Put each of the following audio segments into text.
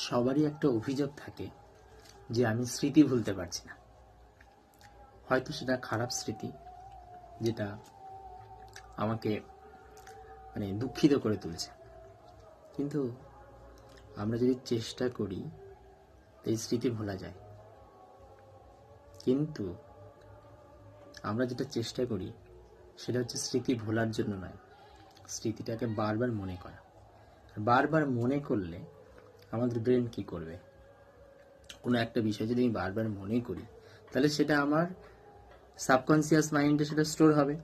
সবারই একটা অভিযোগ থাকে যে আমি স্মৃতি ভুলতে পারছি না। হয়তো সেটা খারাপ স্মৃতি, যেটা আমাকে দুঃখিত করে তুলছে। কিন্তু আমরা যদি চেষ্টা করি এই স্মৃতি ভোলা যায়। কিন্তু আমরা যেটা চেষ্টা করি সেটা হচ্ছে স্মৃতি ভোলার জন্য নয়, স্মৃতিটাকে বারবার মনে করা। বারবার মনে করলে আমাদের ব্রেন কি করবে? কোনো একটা বিষয় যদি আমি বারবার মনে করি, তাহলে সেটা আমার সাবকনসিয়াস মাইন্ডে সেটা স্টোর হবে।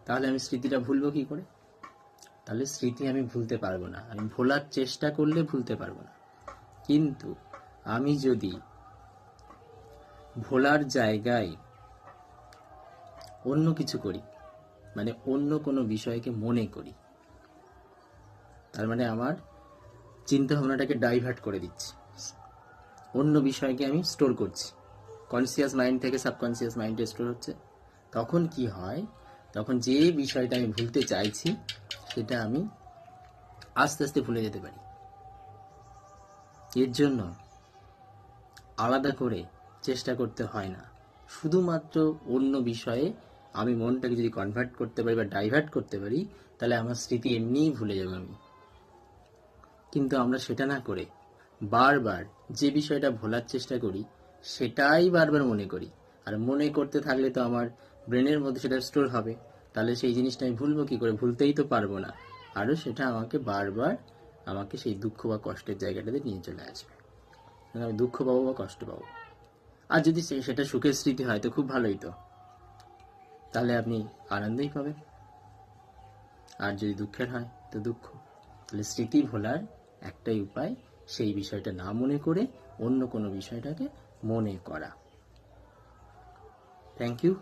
তাহলে আমি স্মৃতিটা ভুলবো কি করে? তাহলে স্মৃতি আমি ভুলতে পারবো না। আমি ভোলার চেষ্টা করলে ভুলতে পারবো না। কিন্তু আমি যদি ভোলার জায়গায় অন্য কিছু করি, অন্য কোনো বিষয়কে মনে করি, তার আমার চিন্তা ভাবনাটাকে ডাইভার্ট করে দিচ্ছি, অন্য বিষয়কে আমি স্টোর করছি। কনসিয়াস মাইন্ড থেকে সাবকনসিয়াস মাইন্ডে স্টোর হচ্ছে। তখন কি হয়? তখন যে বিষয়টা আমি ভুলতে চাইছি সেটা আমি আস্তে আস্তে ভুলে যেতে পারি। এর জন্য আলাদা করে চেষ্টা করতে হয় না। শুধুমাত্র অন্য বিষয়ে আমি মনটাকে যদি কনভার্ট করতে পারি বা ডাইভার্ট করতে পারি, তাহলে আমার স্মৃতি এমনিই ভুলে যাব আমি। কিন্তু আমরা সেটা না করে বারবার যে বিষয়টা ভোলার চেষ্টা করি সেটাই বারবার মনে করি। আর মনে করতে থাকলে তো আমার ব্রেনের মধ্যে সেটা স্টোর হবে। তাহলে সেই জিনিসটা আমি ভুলবো কি করে? ভুলতেই তো পারবো না। আরও সেটা আমাকে বারবার সেই দুঃখ বা কষ্টের জায়গাটাতে নিয়ে চলে আসবে। আমি দুঃখ পাবো বা কষ্ট পাবো। আর যদি সেটা সুখের স্মৃতি হয় তো খুব ভালোই তো, তাহলে আপনি আনন্দই পাবেন। আর যদি দুঃখের হয় তো দুঃখ। তাহলে স্মৃতি ভোলার একটাই উপায়, সেই বিষয়টা না মনে করে অন্য কোনো বিষয়টাকে মনে করা। Thank you.